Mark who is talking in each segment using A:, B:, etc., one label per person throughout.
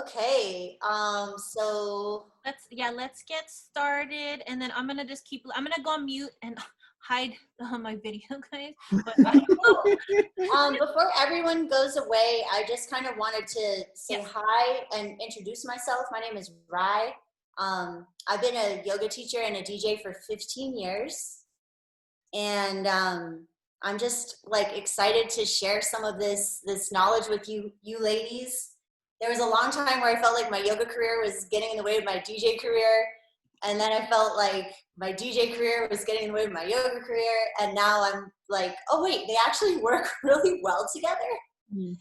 A: Okay, so
B: Let's get started, and then I'm gonna go on mute and hide my video, guys. But
A: before everyone goes away, I just kind of wanted to say
B: yes,
A: hi and introduce myself. My name is Rai. I've been a yoga teacher and a DJ for 15 years, and I'm just like excited to share some of this knowledge with you ladies. There was a long time where I felt like my yoga career was getting in the way of my DJ career, and then I felt like my DJ career was getting in the way of my yoga career, and now I'm like, oh wait, they actually work really well together.
B: mm,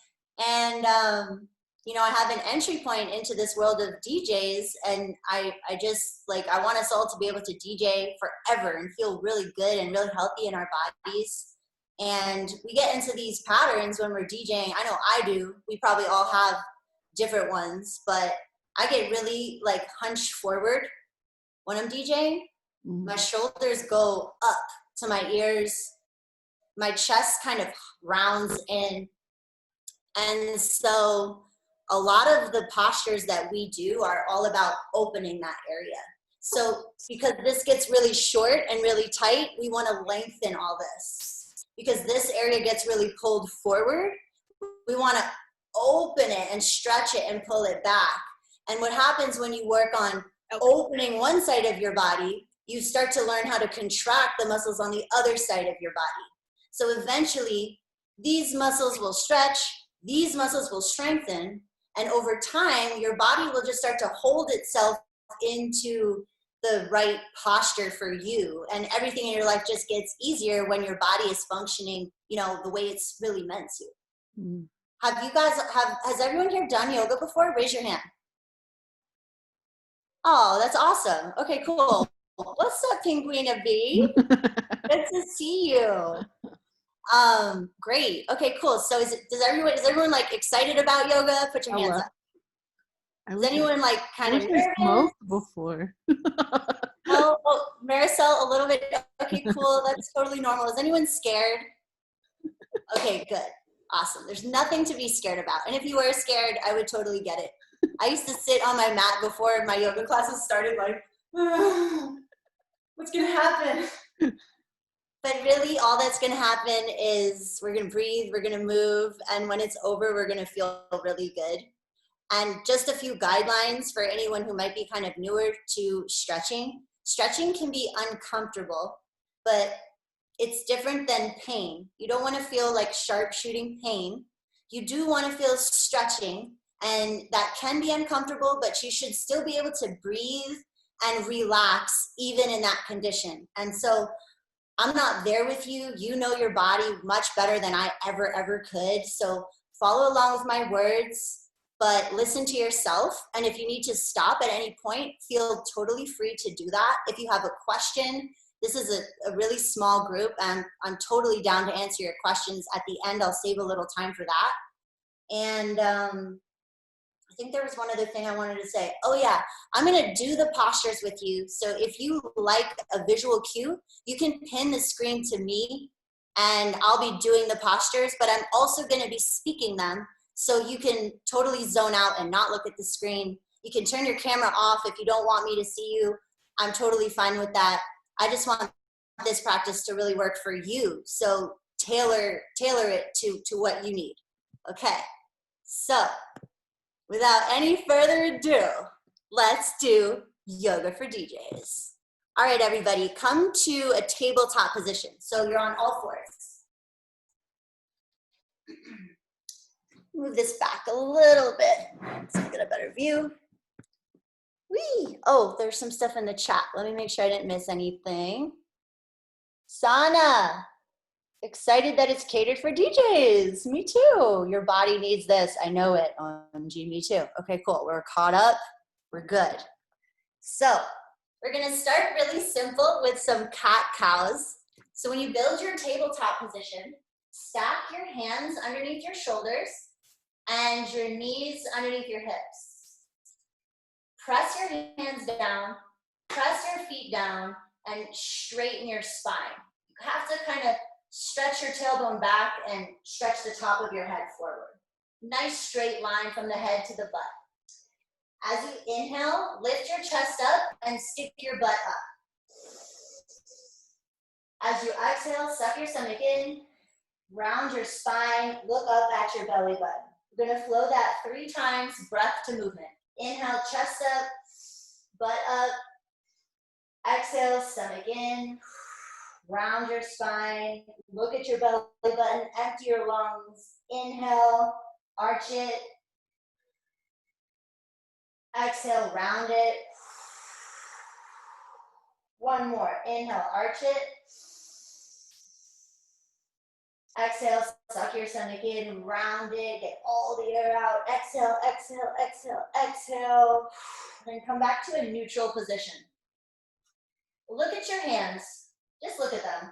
A: And I have an entry point into this world of DJs, and I just like I want us all to be able to DJ forever and feel really good and really healthy in our bodies. And we get into these patterns when we're DJing. I know I do. We probably all have different ones, but I get really like hunched forward when I'm DJing. My shoulders go up to my ears. My chest kind of rounds in. And so a lot of the postures that we do are all about opening that area. So because this gets really short and really tight, we want to lengthen all this. Because this area gets really pulled forward, we want to open it and stretch it and pull it back. And what happens when you work on opening one side of your body, you start to learn how to contract the muscles on the other side of your body. So eventually, these muscles will stretch, these muscles will strengthen, and over time, your body will just start to hold itself into the right posture for you, and everything in your life just gets easier when your body is functioning, the way it's really meant to.
B: mm.
A: Has everyone here done yoga before? Raise your hand. Oh, that's awesome. Okay, cool. What's up, Penguina B? Good to see you. Great. Okay, cool. So is everyone like excited about yoga? Put your hands up. Is anyone like kind of nervous?
B: Most before.
A: Oh, Marisol, a little bit. Okay, cool. That's totally normal. Is anyone scared? Okay, good. Awesome. There's nothing to be scared about. And if you were scared, I would totally get it. I used to sit on my mat before my yoga classes started like, what's going to happen? But really, all that's going to happen is we're going to breathe, we're going to move, and when it's over, we're going to feel really good. And just a few guidelines for anyone who might be kind of newer to stretching. Stretching can be uncomfortable, but it's different than pain. You don't want to feel like sharp shooting pain. You do want to feel stretching, and that can be uncomfortable, but you should still be able to breathe and relax even in that condition. And so I'm not there with you. You know your body much better than I ever could. So follow along with my words, but listen to yourself. And if you need to stop at any point, feel totally free to do that. If you have a question, this is a really small group, and I'm totally down to answer your questions. At the end, I'll save a little time for that. And I think there was one other thing I wanted to say. Oh yeah, I'm gonna do the postures with you. So if you like a visual cue, you can pin the screen to me and I'll be doing the postures, but I'm also gonna be speaking them. So you can totally zone out and not look at the screen. You can turn your camera off if you don't want me to see you. I'm totally fine with that. I just want this practice to really work for you. So tailor it to what you need. Okay, so without any further ado, let's do yoga for DJs. All right, everybody, come to a tabletop position. So you're on all fours. Move this back a little bit so we get a better view. Whee! Oh, there's some stuff in the chat. Let me make sure I didn't miss anything. Sana, excited that it's catered for DJs. Me too. Your body needs this. I know it. OMG, me too. Okay, cool. We're caught up. We're good. So we're going to start really simple with some cat-cows. So when you build your tabletop position, stack your hands underneath your shoulders and your knees underneath your hips. Press your hands down, press your feet down, and straighten your spine. You have to kind of stretch your tailbone back and stretch the top of your head forward. Nice straight line from the head to the butt. As you inhale, lift your chest up and stick your butt up. As you exhale, suck your stomach in, round your spine, look up at your belly button. We're gonna flow that 3 times, breath to movement. Inhale, chest up, butt up. Exhale, stomach in, round your spine, look at your belly button, empty your lungs. Inhale, arch it. Exhale, round it. One more. Inhale, arch it. Exhale, suck your stomach in, round it, get all the air out. Exhale, exhale, exhale, exhale. Then come back to a neutral position. Look at your hands. Just look at them.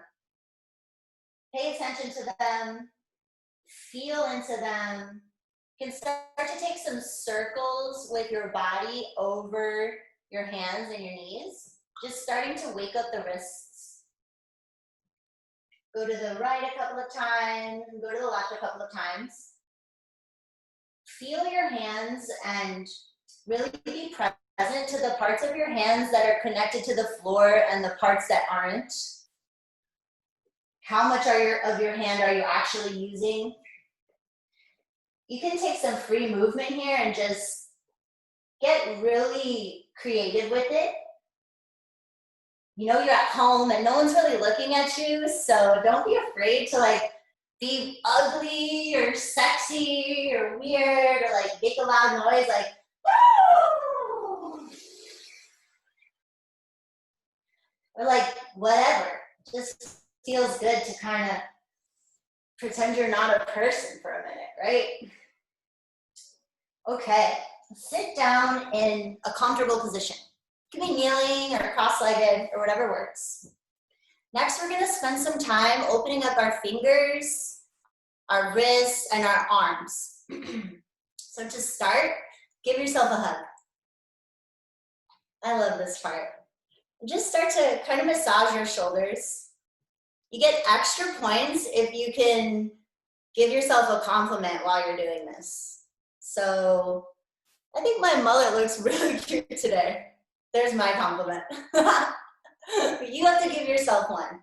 A: Pay attention to them. Feel into them. You can start to take some circles with your body over your hands and your knees. Just starting to wake up the wrists. Go to the right a couple of times, and go to the left a couple of times. Feel your hands and really be present to the parts of your hands that are connected to the floor and the parts that aren't. How much of your hand are you actually using? You can take some free movement here and just get really creative with it. You know you're at home and no one's really looking at you, so don't be afraid to like be ugly or sexy or weird or like make a loud noise like, woo! Or like whatever. Just feels good to kind of pretend you're not a person for a minute, right? Okay, sit down in a comfortable position. It can be kneeling or cross-legged or whatever works. Next, we're gonna spend some time opening up our fingers, our wrists, and our arms. So to start, give yourself a hug. I love this part. Just start to kind of massage your shoulders. You get extra points if you can give yourself a compliment while you're doing this. So I think my mullet looks really cute today. There's my compliment. You have to give yourself one.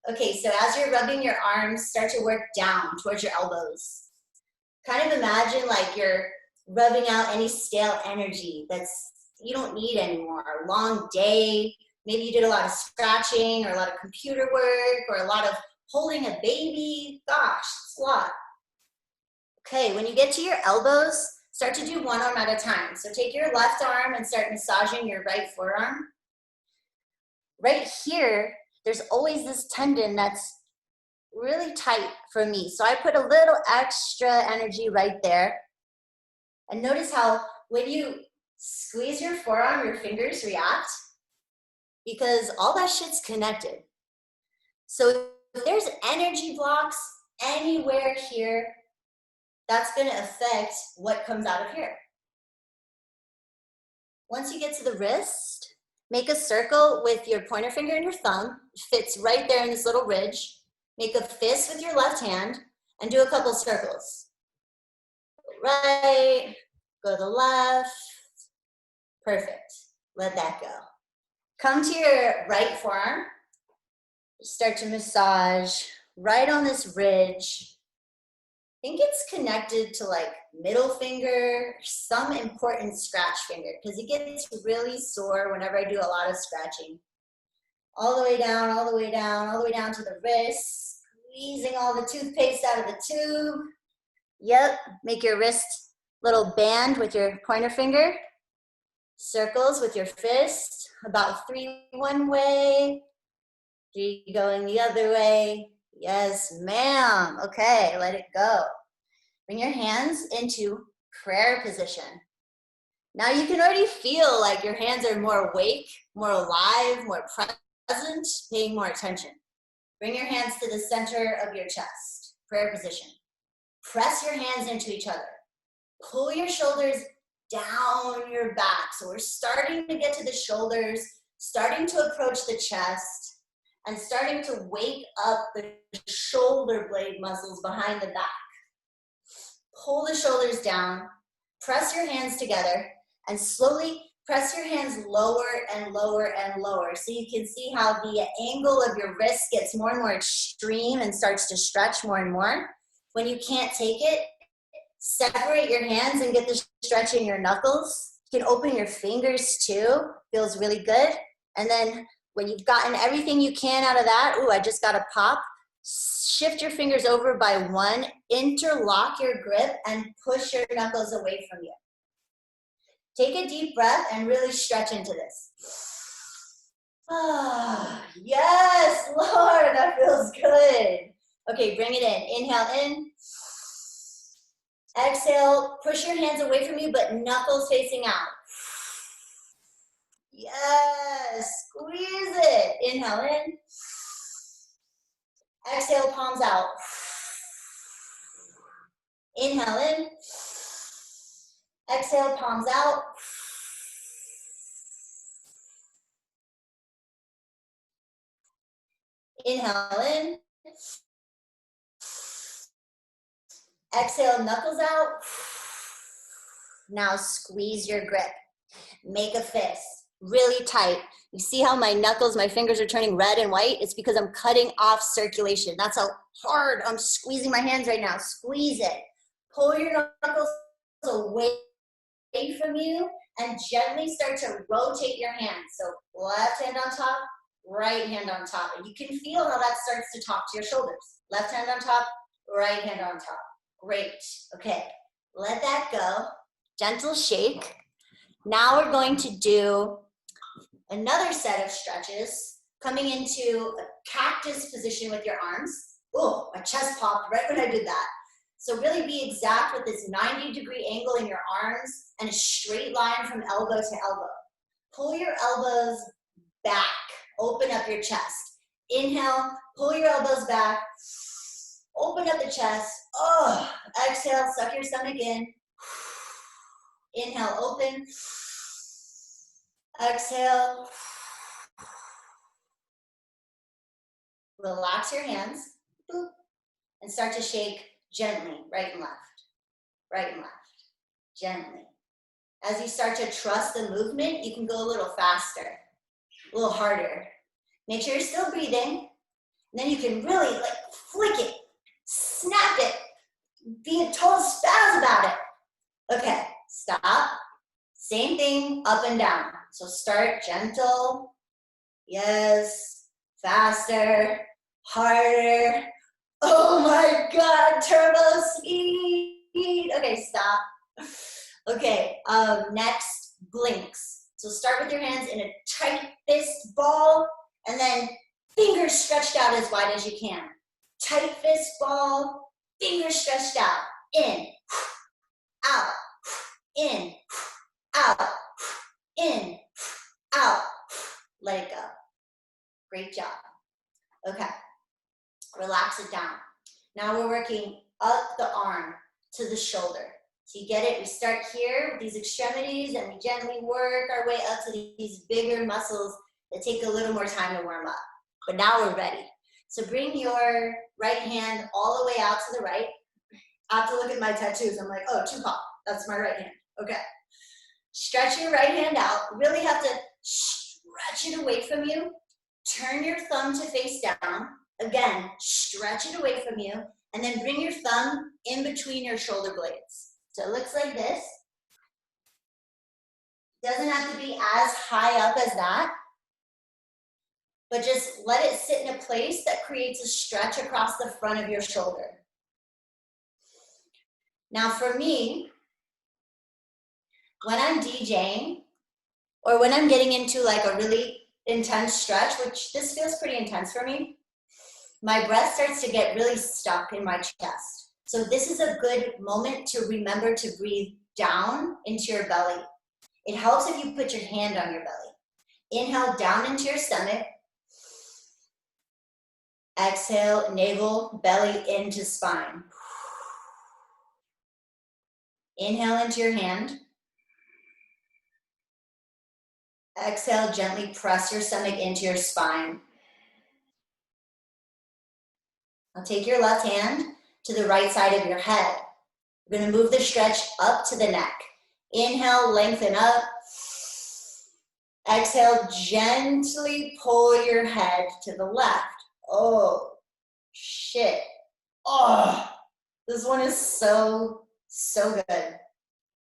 A: Okay, so as you're rubbing your arms, start to work down towards your elbows. Kind of imagine like you're rubbing out any stale energy that's you don't need anymore. A long day, maybe you did a lot of scratching or a lot of computer work or a lot of holding a baby. Gosh, it's a lot. Okay, when you get to your elbows, start to do one arm at a time. So take your left arm and start massaging your right forearm. Right here, there's always this tendon that's really tight for me. So I put a little extra energy right there. And notice how when you squeeze your forearm, your fingers react because all that shit's connected. So if there's energy blocks anywhere here, that's gonna affect what comes out of here. Once you get to the wrist, make a circle with your pointer finger and your thumb. It fits right there in this little ridge. Make a fist with your left hand and do a couple circles. Go right, go to the left. Perfect. Let that go. Come to your right forearm. Start to massage right on this ridge. I think it's connected to like middle finger, some important scratch finger, because it gets really sore whenever I do a lot of scratching. All the way down, all the way down, all the way down to the wrist, squeezing all the toothpaste out of the tube. Yep, make your wrist little band with your pointer finger. Circles with your fist, about 3 one way, 3 going the other way. Yes, ma'am. Okay, let it go. Bring your hands into prayer position. Now you can already feel like your hands are more awake, more alive, more present, paying more attention. Bring your hands to the center of your chest, prayer position. Press your hands into each other. Pull your shoulders down your back. So we're starting to get to the shoulders, starting to approach the chest, and starting to wake up the shoulder blade muscles behind the back. Pull the shoulders down, press your hands together, And slowly press your hands lower and lower and lower. So you can see how the angle of your wrist gets more and more extreme and starts to stretch more and more. When you can't take it, separate your hands and get the stretch in your knuckles. You can open your fingers too, feels really good. And then when you've gotten everything you can out of that, ooh, I just got a pop. Shift your fingers over by one, interlock your grip, and push your knuckles away from you. Take a deep breath and really stretch into this. Ah, yes, Lord, that feels good. Okay, bring it in. Inhale in. Exhale, push your hands away from you, but knuckles facing out. Yes, squeeze it. Inhale in. Exhale, palms out. Inhale in. Exhale, palms out. Inhale in. Exhale, knuckles out. Now squeeze your grip. Make a fist, really tight. You see how my knuckles, my fingers are turning red and white? It's because I'm cutting off circulation. That's how hard I'm squeezing my hands right now. Squeeze it. Pull your knuckles away from you and gently start to rotate your hands. So left hand on top, right hand on top. And you can feel how that starts to talk to your shoulders. Left hand on top, right hand on top. Great. Okay, let that go. Gentle shake. Now we're going to do another set of stretches, coming into a cactus position with your arms. Oh, my chest popped right when I did that. So really be exact with this 90-degree angle in your arms and a straight line from elbow to elbow. Pull your elbows back. Open up your chest. Inhale, pull your elbows back. Open up the chest. Oh, exhale, suck your stomach in. Inhale, open. Exhale. Relax your hands. Boop. And start to shake gently, right and left. Right and left. Gently. As you start to trust the movement, you can go a little faster, a little harder. Make sure you're still breathing. And then you can really flick it, snap it, be a total spaz about it. Okay, stop. Same thing, up and down. So start gentle. Yes, faster, harder. Oh my God, turbo speed. Okay, stop. Okay, next, blinks. So start with your hands in a tight fist ball, and then fingers stretched out as wide as you can. Tight fist ball, fingers stretched out. In, out, in, out, in, out. Let it go. Great job. Okay, relax it down. Now we're working up the arm to the shoulder. So you get it, we start here with these extremities and we gently work our way up to these bigger muscles that take a little more time to warm up. But now we're ready. So bring your right hand all the way out to the right. I have to look at my tattoos. I'm like, oh, Tupac, that's my right hand. Okay. Stretch your right hand out. Really have to stretch it away from you. Turn your thumb to face down. Again, stretch it away from you. And then bring your thumb in between your shoulder blades. So it looks like this. Doesn't have to be as high up as that, but just let it sit in a place that creates a stretch across the front of your shoulder. Now for me, when I'm DJing, or when I'm getting into like a really intense stretch, which this feels pretty intense for me, my breath starts to get really stuck in my chest. So this is a good moment to remember to breathe down into your belly. It helps if you put your hand on your belly. Inhale down into your stomach. Exhale, navel, belly into spine. Inhale into your hand. Exhale, gently press your stomach into your spine. Now take your left hand to the right side of your head. We're going to move the stretch up to the neck. Inhale, lengthen up. Exhale, gently pull your head to the left. Oh, shit. Oh, this one is so, so good.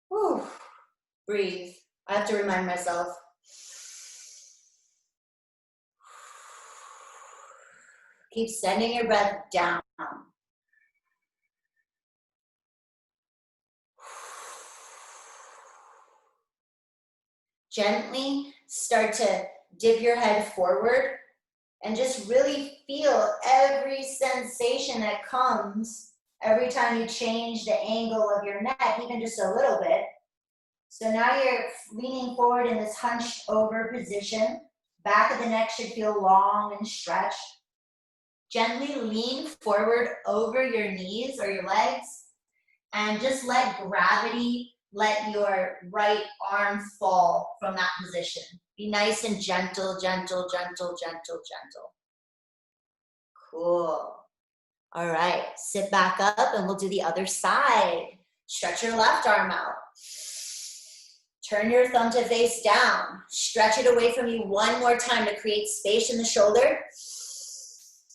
A: Whew. Breathe. I have to remind myself. Keep sending your breath down. Gently start to dip your head forward and just really feel every sensation that comes every time you change the angle of your neck, even just a little bit. So now you're leaning forward in this hunched over position. Back of the neck should feel long and stretched. Gently lean forward over your knees or your legs and just let gravity let your right arm fall from that position. Be nice and gentle, gentle, gentle, gentle, gentle. Cool. All right, sit back up and we'll do the other side. Stretch your left arm out. Turn your thumb to face down. Stretch it away from you one more time to create space in the shoulder.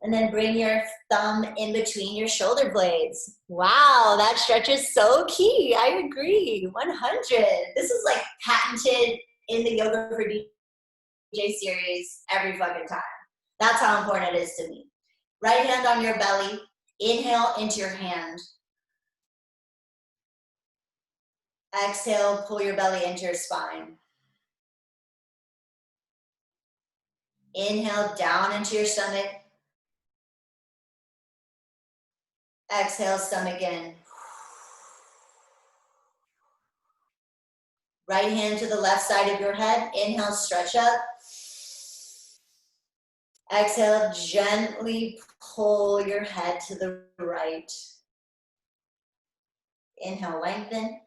A: And then bring your thumb in between your shoulder blades. Wow, that stretch is so key. I agree, 100. This is like patented in the YOGA4DJ series every fucking time. That's how important it is to me. Right hand on your belly. Inhale into your hand. Exhale, pull your belly into your spine. Inhale down into your stomach. Exhale, stomach in. Right hand to the left side of your head. Inhale, stretch up. Exhale, gently pull your head to the right. Inhale, lengthen.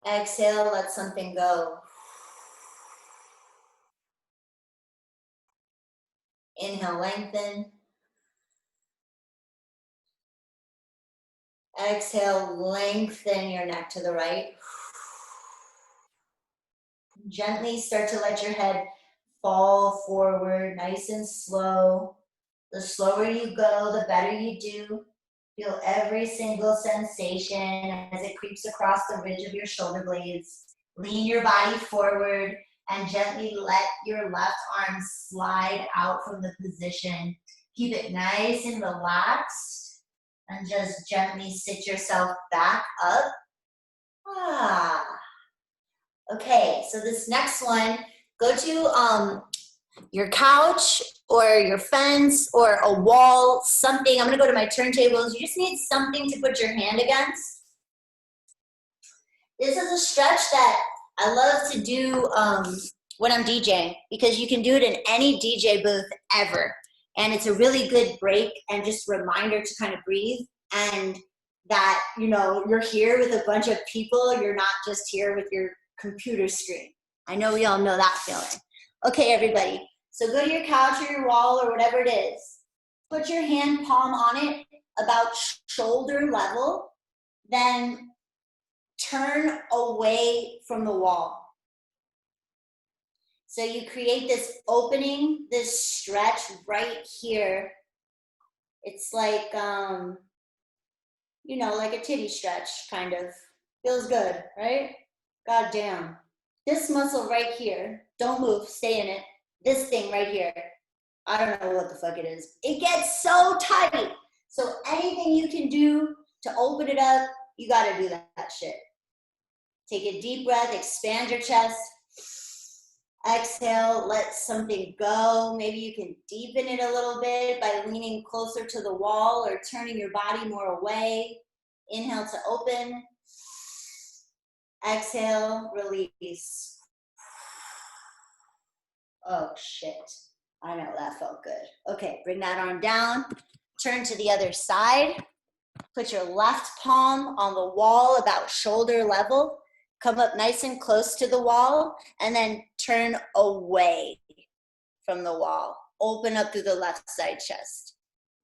A: Exhale, let something go. Inhale, lengthen. Exhale, lengthen your neck to the right. Gently start to let your head fall forward, nice and slow. The slower you go, the better you do. Feel every single sensation as it creeps across the ridge of your shoulder blades. Lean your body forward and gently let your left arm slide out from the position. Keep it nice and relaxed and just gently sit yourself back up. Okay, so this next one, go to your couch or your fence or a wall, something. I'm gonna go to my turntables. You just need something to put your hand against. This is a stretch that I love to do when I'm DJing because you can do it in any DJ booth ever. And it's a really good break and just reminder to kind of breathe and that, you know, you're here with a bunch of people. You're not just here with your computer screen. I know we all know that feeling. Okay, everybody. So go to your couch or your wall or whatever it is. Put your hand palm on it about shoulder level. Then turn away from the wall. So you create this opening, this stretch right here. It's like, you know, like a titty stretch, kind of. Feels good, right? God damn. This muscle right here, don't move, stay in it. This thing right here, I don't know what the fuck it is. It gets so tight. So anything you can do to open it up, you gotta do that shit. Take a deep breath, expand your chest. Exhale, let something go. Maybe you can deepen it a little bit by leaning closer to the wall or turning your body more away. Inhale to open. Exhale, release. Oh shit, I know that felt good. Okay, bring that arm down. Turn to the other side. Put your left palm on the wall about shoulder level. Come up nice and close to the wall and then turn away from the wall. Open up through the left side chest.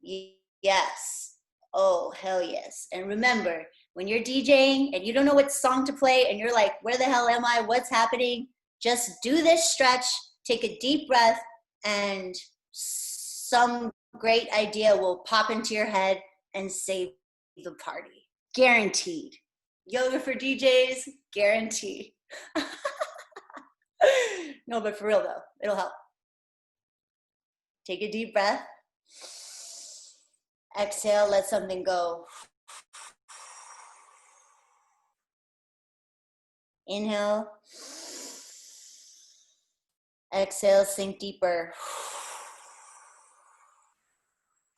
A: Yes. Oh, hell yes. And remember, when you're DJing and you don't know what song to play and you're like, where the hell am I? What's happening? Just do this stretch, take a deep breath, and some great idea will pop into your head and save the party. Guaranteed. Yoga for DJs, guaranteed. No, but for real though, it'll help. Take a deep breath. Exhale, let something go. Inhale. Exhale, sink deeper.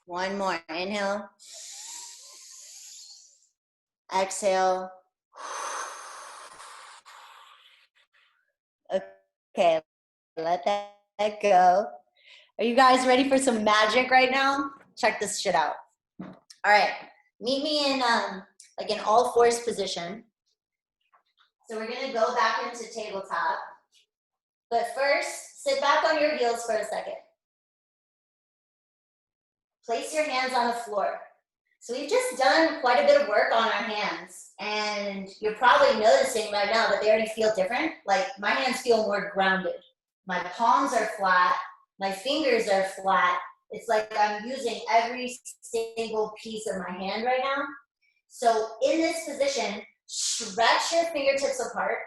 A: One more. Inhale. Exhale. Okay, let that go. Are you guys ready for some magic right now? Check this shit out. All right, meet me in like an all fours position. So we're gonna go back into tabletop. But first, sit back on your heels for a second. Place your hands on the floor. So we've just done quite a bit of work on our hands, and you're probably noticing right now that they already feel different. Like my hands feel more grounded. My palms are flat, my fingers are flat. It's like I'm using every single piece of my hand right now. So in this position, stretch your fingertips apart,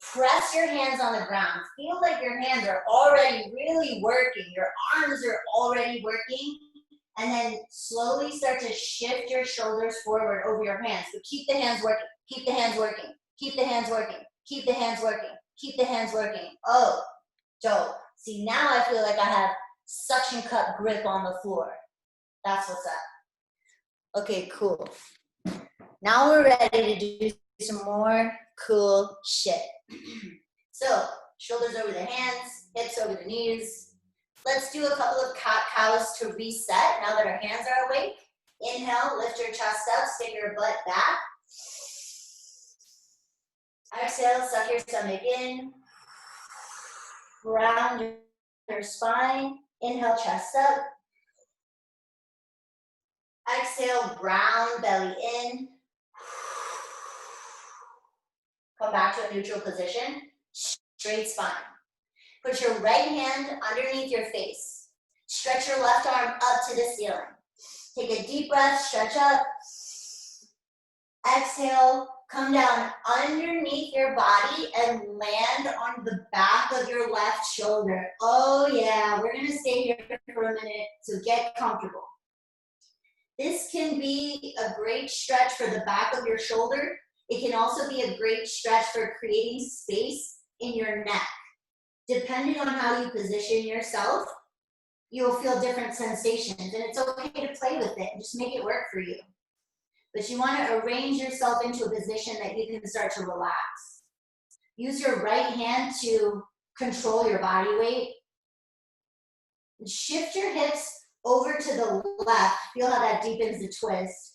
A: press your hands on the ground. Feel like your hands are already really working. Your arms are already working. And then slowly start to shift your shoulders forward over your hands. So keep the hands working, keep the hands working, keep the hands working, keep the hands working, keep the hands working. Oh, dope. See, now I feel like I have suction cup grip on the floor. That's what's up. Okay, cool. Now we're ready to do some more cool shit. So, shoulders over the hands, hips over the knees. Let's do a couple of cat-cows to reset now that our hands are awake. Inhale, lift your chest up, stick your butt back. Exhale, suck your stomach in. Round your spine. Inhale, chest up. Exhale, round belly in. Come back to a neutral position. Straight spine. Put your right hand underneath your face. Stretch your left arm up to the ceiling. Take a deep breath, stretch up. Exhale, come down underneath your body and land on the back of your left shoulder. Oh yeah, we're gonna stay here for a minute, so get comfortable. This can be a great stretch for the back of your shoulder. It can also be a great stretch for creating space in your neck. Depending on how you position yourself, you'll feel different sensations, and it's okay to play with it and just make it work for you. But you want to arrange yourself into a position that you can start to relax. Use your right hand to control your body weight. Shift your hips over to the left. Feel how that deepens the twist.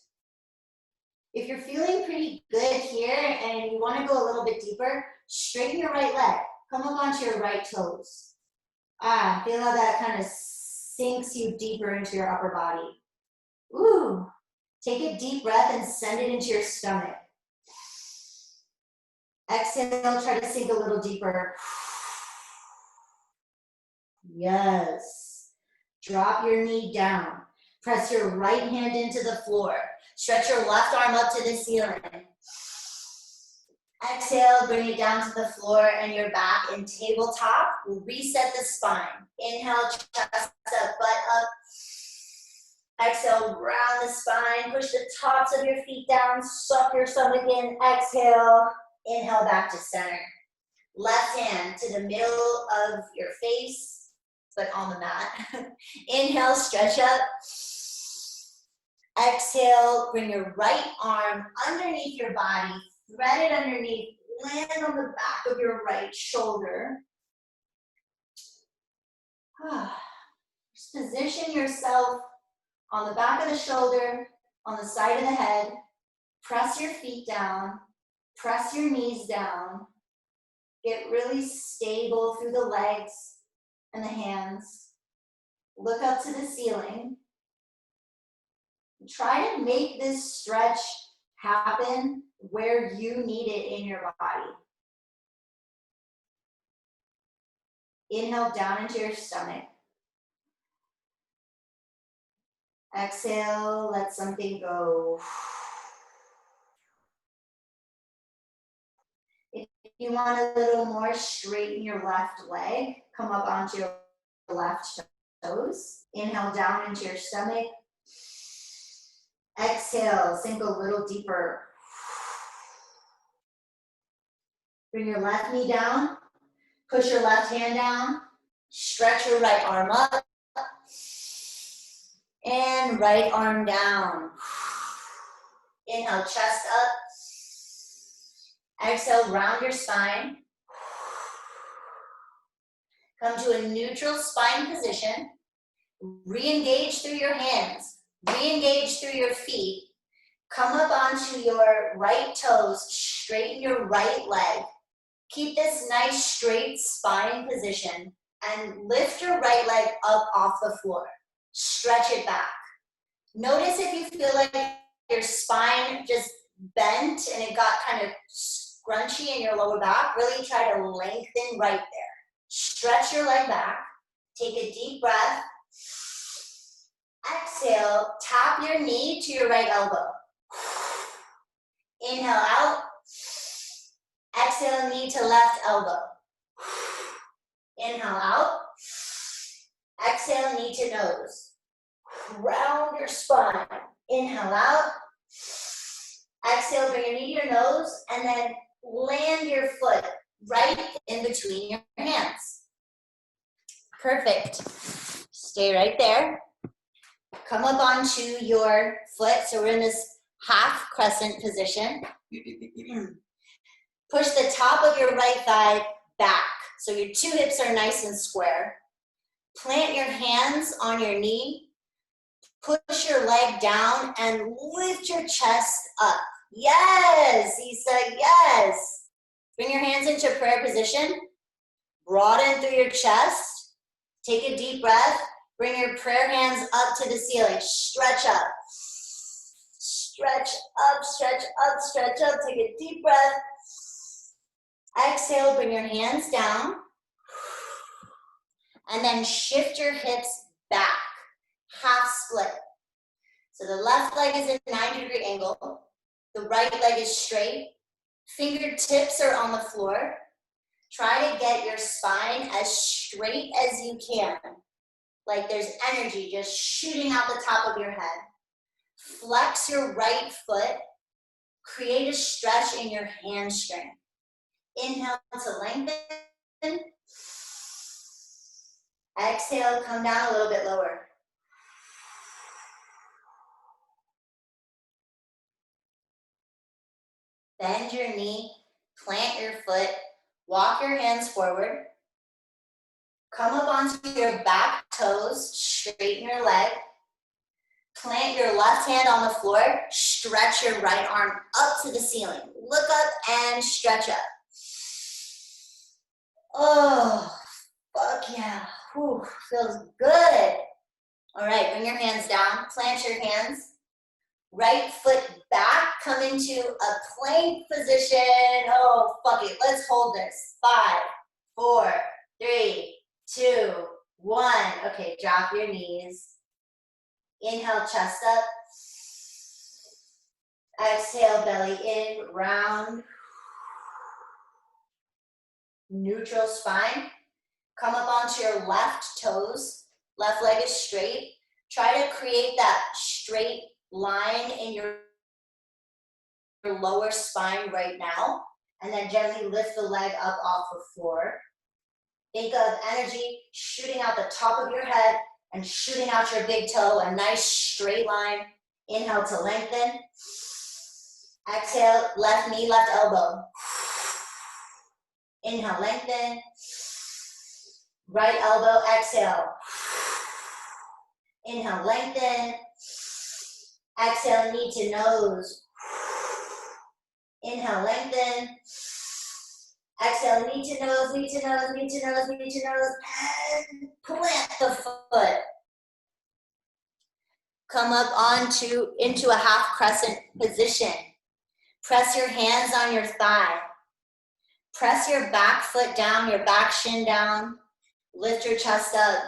A: If you're feeling pretty good here and you want to go a little bit deeper, straighten your right leg. Come up onto your right toes. Feel how that kind of sinks you deeper into your upper body. Ooh. Take a deep breath and send it into your stomach. Exhale, try to sink a little deeper. Yes. Drop your knee down. Press your right hand into the floor. Stretch your left arm up to the ceiling. Exhale, bring it down to the floor and your back in tabletop. We'll reset the spine. Inhale, chest up, butt up. Exhale, round the spine. Push the tops of your feet down. Suck your stomach in. Exhale. Inhale back to center. Left hand to the middle of your face, but on the mat. Inhale, stretch up. Exhale, bring your right arm underneath your body. Thread it underneath, land on the back of your right shoulder. Just position yourself on the back of the shoulder, on the side of the head. Press your feet down, press your knees down. Get really stable through the legs and the hands. Look up to the ceiling. Try to make this stretch happen where you need it in your body. Inhale down into your stomach. Exhale, let something go. If you want a little more, straighten your left leg. Come up onto your left toes. Inhale down into your stomach. Exhale, sink a little deeper. Bring your left knee down. Push your left hand down. Stretch your right arm up. And right arm down. Inhale, chest up. Exhale, round your spine. Come to a neutral spine position. Re-engage through your hands. Re-engage through your feet. Come up onto your right toes. Straighten your right leg. Keep this nice straight spine position and lift your right leg up off the floor. Stretch it back. Notice if you feel like your spine just bent and it got kind of scrunchy in your lower back. Really try to lengthen right there. Stretch your leg back. Take a deep breath. Exhale, tap your knee to your right elbow. Inhale out. Exhale, knee to left elbow. Inhale out. Exhale, knee to nose. Round your spine. Inhale out. Exhale, bring your knee to your nose, and then land your foot right in between your hands. Perfect. Stay right there. Come up onto your foot. So we're in this half crescent position. Push the top of your right thigh back. So your two hips are nice and square. Plant your hands on your knee. Push your leg down and lift your chest up. Yes, Isa, yes. Bring your hands into prayer position. Broaden through your chest. Take a deep breath. Bring your prayer hands up to the ceiling. Stretch up. Stretch up, stretch up, stretch up. Take a deep breath. Exhale, bring your hands down. And then shift your hips back. Half split. So the left leg is in a 90-degree angle. The right leg is straight. Fingertips are on the floor. Try to get your spine as straight as you can. Like there's energy just shooting out the top of your head. Flex your right foot. Create a stretch in your hamstring. Inhale to lengthen. Exhale, come down a little bit lower. Bend your knee, plant your foot, walk your hands forward. Come up onto your back toes, straighten your leg. Plant your left hand on the floor, stretch your right arm up to the ceiling. Look up and stretch up. Oh, fuck yeah. Whew, feels good. All right, bring your hands down, plant your hands. Right foot back, come into a plank position. Oh, fuck it, let's hold this. 5, 4, 3, 2, 1. Okay, drop your knees. Inhale, chest up. Exhale, belly in, round. Neutral spine. Come up onto your left toes. Left leg is straight. Try to create that straight line in your lower spine right now. And then gently lift the leg up off the floor. Think of energy shooting out the top of your head and shooting out your big toe, a nice straight line. Inhale to lengthen. Exhale, left knee, left elbow. Inhale, lengthen. Right elbow, exhale. Inhale, lengthen. Exhale, knee to nose. Inhale, lengthen. Exhale, knee to nose, knee to nose, knee to nose, knee to nose, and plant the foot. Come up into a half crescent position. Press your hands on your thigh. Press your back foot down, your back shin down. Lift your chest up.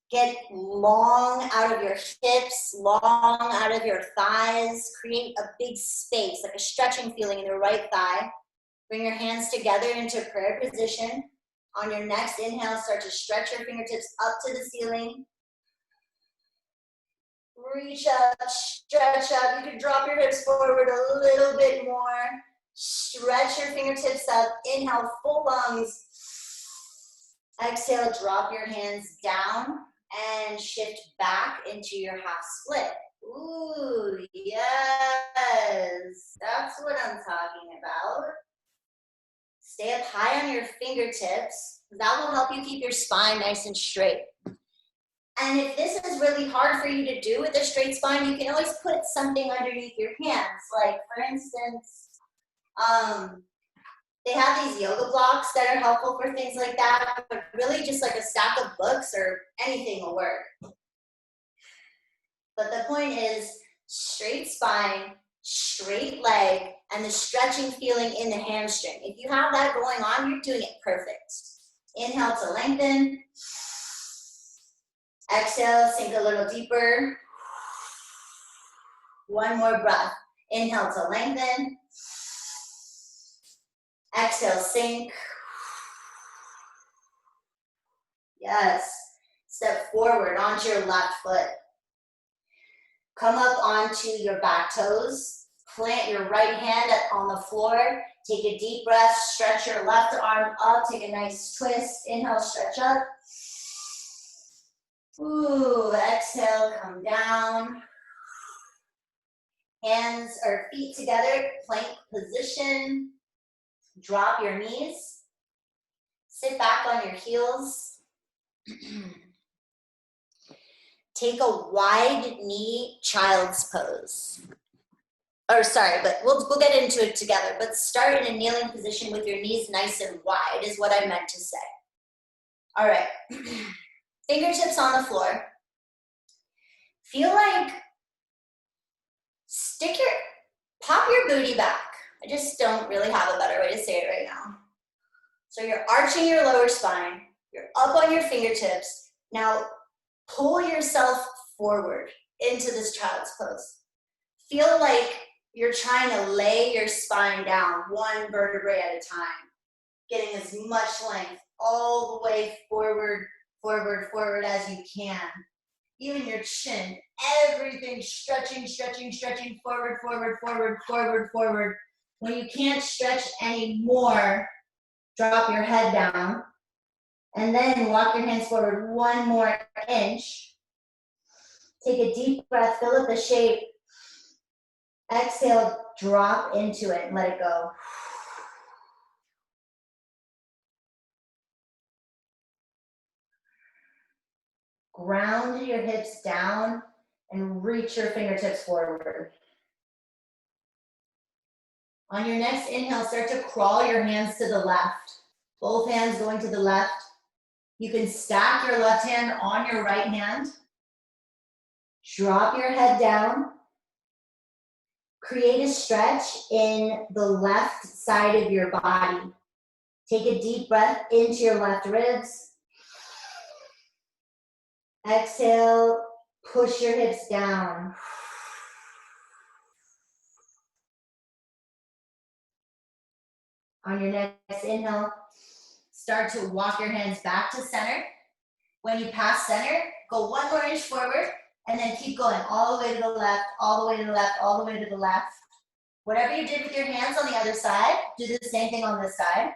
A: Get long out of your hips, long out of your thighs. Create a big space, like a stretching feeling in your right thigh. Bring your hands together into prayer position. On your next inhale, start to stretch your fingertips up to the ceiling. Reach up, stretch up. You can drop your hips forward a little bit more. Stretch your fingertips up. Inhale, full lungs. Exhale, drop your hands down and shift back into your half split. Ooh, yes. That's what I'm talking about. Stay up high on your fingertips. That will help you keep your spine nice and straight. And if this is really hard for you to do with a straight spine, you can always put something underneath your hands. Like, for instance, they have these yoga blocks that are helpful for things like that, but really just like a stack of books or anything will work. But the point is straight spine, straight leg, and the stretching feeling in the hamstring. If you have that going on, you're doing it perfect. Inhale to lengthen. Exhale, sink a little deeper. One more breath. Inhale to lengthen. Exhale, sink. Yes. Step forward onto your left foot. Come up onto your back toes. Plant your right hand on the floor. Take a deep breath. Stretch your left arm up. Take a nice twist. Inhale, stretch up. Ooh, exhale, come down. Hands or feet together, plank position. Drop your knees. Sit back on your heels. Take a wide knee child's pose. Or sorry, but we'll get into it together. But start in a kneeling position with your knees nice and wide is what I meant to say. All right. Fingertips on the floor. Feel like pop your booty back. I just don't really have a better way to say it right now. So you're arching your lower spine. You're up on your fingertips. Now pull yourself forward into this child's pose. Feel like you're trying to lay your spine down one vertebrae at a time, getting as much length all the way forward as you can. Even your chin, everything stretching, forward. When you can't stretch anymore, drop your head down and then walk your hands forward one more inch. Take a deep breath, fill up the shape. Exhale, drop into it and let it go. Ground your hips down and reach your fingertips forward. On your next inhale, start to crawl your hands to the left. Both hands going to the left. You can stack your left hand on your right hand. Drop your head down. Create a stretch in the left side of your body. Take a deep breath into your left ribs. Exhale, push your hips down. On your next inhale, start to walk your hands back to center. When you pass center, go one more inch forward, and then keep going all the way to the left, all the way to the left, all the way to the left. Whatever you did with your hands on the other side, do the same thing on this side.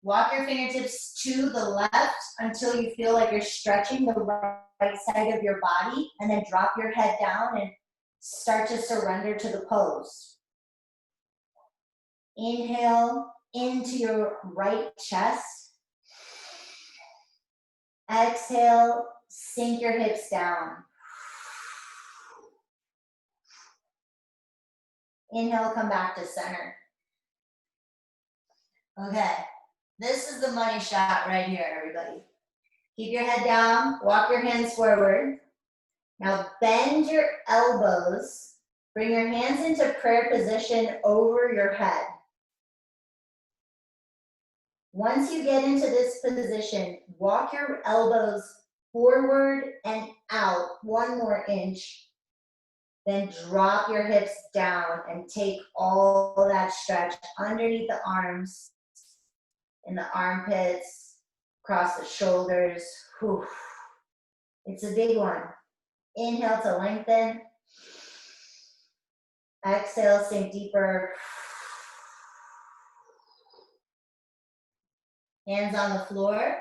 A: Walk your fingertips to the left until you feel like you're stretching the right side of your body, and then drop your head down and start to surrender to the pose. Inhale into your right chest. Exhale, sink your hips down. Inhale, come back to center. Okay, this is the money shot right here, everybody. Keep your head down, walk your hands forward. Now bend your elbows Bring your hands into prayer position over your head. Once you get into this position, walk your elbows forward and out 1 more inch. Then drop your hips down and take all that stretch underneath the arms, in the armpits, across the shoulders. Whew. It's a big one. Inhale to lengthen. Exhale, sink deeper. Hands on the floor.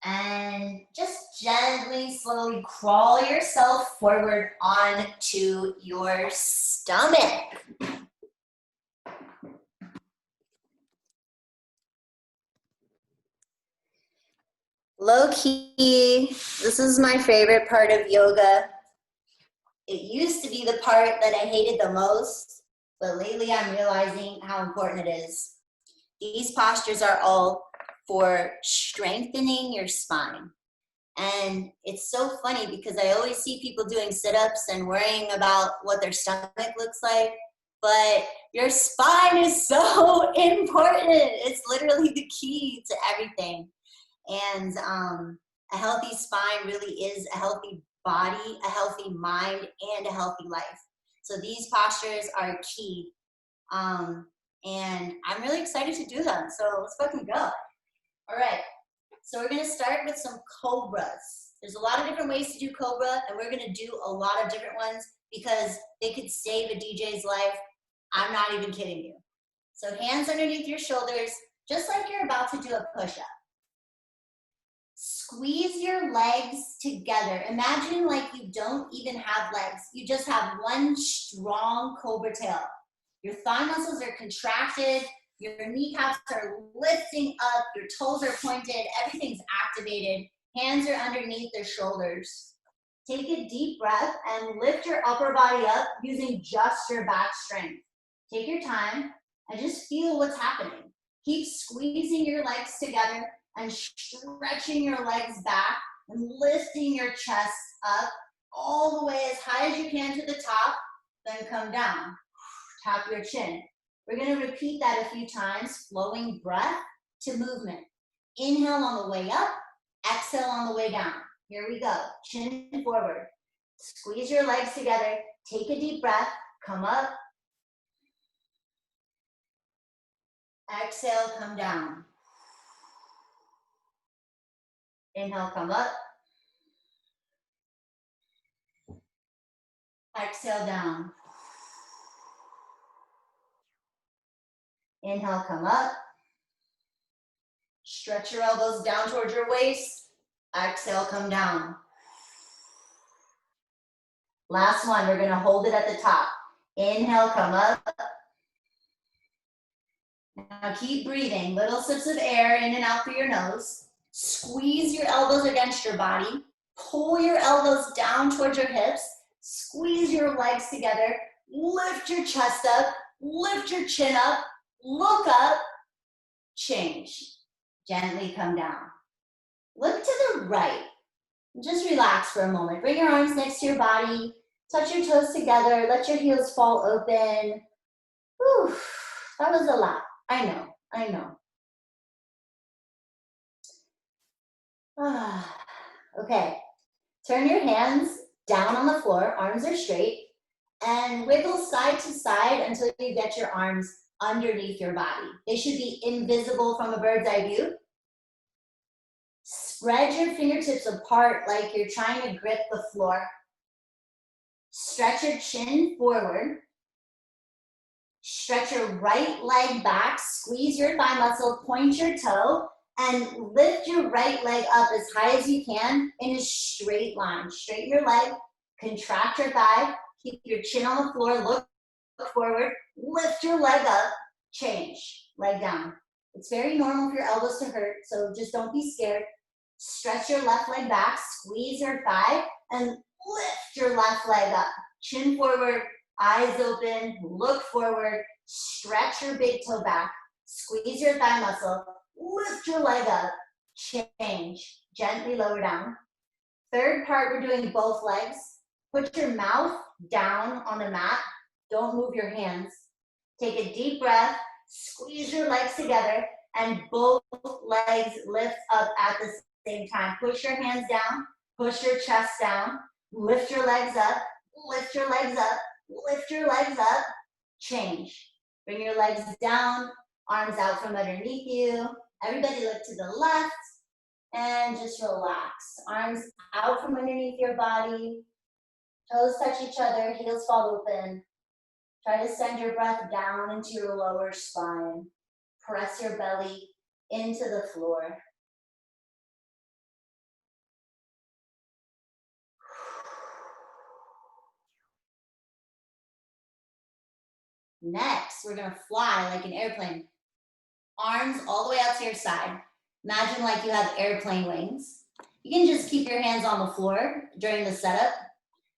A: And just gently, slowly crawl yourself forward onto your stomach. Low key, this is my favorite part of yoga. It used to be the part that I hated the most, but lately I'm realizing how important it is. These postures are all for strengthening your spine. And it's so funny because I always see people doing sit-ups and worrying about what their stomach looks like, but your spine is so important. It's literally the key to everything. And a healthy spine really is a healthy body, a healthy mind, and a healthy life. So these postures are key. And I'm really excited to do them. So let's fucking go. All right. So we're going to start with some cobras. There's a lot of different ways to do cobra, and we're going to do a lot of different ones because they could save a DJ's life. I'm not even kidding you. So hands underneath your shoulders, just like you're about to do a push-up. Squeeze your legs together. Imagine like you don't even have legs. You just have one strong cobra tail. Your thigh muscles are contracted. Your kneecaps are lifting up. Your toes are pointed. Everything's activated. Hands are underneath their shoulders. Take a deep breath and lift your upper body up using just your back strength. Take your time and just feel what's happening. Keep squeezing your legs together and stretching your legs back and lifting your chest up all the way as high as you can to the top, then come down. Tap your chin. We're going to repeat that a few times, flowing breath to movement. Inhale on the way up, exhale on the way down. Here we go. Chin forward. Squeeze your legs together. Take a deep breath. Come up. Exhale, come down. Inhale, come up. Exhale, down. Inhale, come up. Stretch your elbows down towards your waist. Exhale, come down. Last one, we're gonna hold it at the top. Inhale, come up. Now keep breathing. Little sips of air in and out through your nose. Squeeze your elbows against your body. Pull your elbows down towards your hips. Squeeze your legs together. Lift your chest up. Lift your chin up. Look up. Change. Gently come down. Look to the right. Just relax for a moment. Bring your arms next to your body. Touch your toes together. Let your heels fall open. Whew, that was a lot. I know. Okay, turn your hands down on the floor, arms are straight, and wiggle side to side until you get your arms underneath your body. They should be invisible from a bird's eye view. Spread your fingertips apart like you're trying to grip the floor. Stretch your chin forward. Stretch your right leg back, squeeze your thigh muscle, point your toe, and lift your right leg up as high as you can in a straight line. Straighten your leg, contract your thigh, keep your chin on the floor, look forward, lift your leg up, change, leg down. It's very normal for your elbows to hurt, so just don't be scared. Stretch your left leg back, squeeze your thigh, and lift your left leg up. Chin forward, eyes open, look forward, stretch your big toe back, squeeze your thigh muscle, lift your leg up, change, gently lower down. Third part, we're doing both legs. Put your mouth down on the mat. Don't move your hands. Take a deep breath, squeeze your legs together, and both legs lift up at the same time. Push your hands down, push your chest down, lift your legs up, lift your legs up, lift your legs up. Change. Bring your legs down, arms out from underneath you. Everybody look to the left and just relax. Arms out from underneath your body. Toes touch each other, heels fall open. Try to send your breath down into your lower spine. Press your belly into the floor. Next, we're gonna fly like an airplane. Arms all the way out to your side. Imagine like you have airplane wings. You can just keep your hands on the floor during the setup.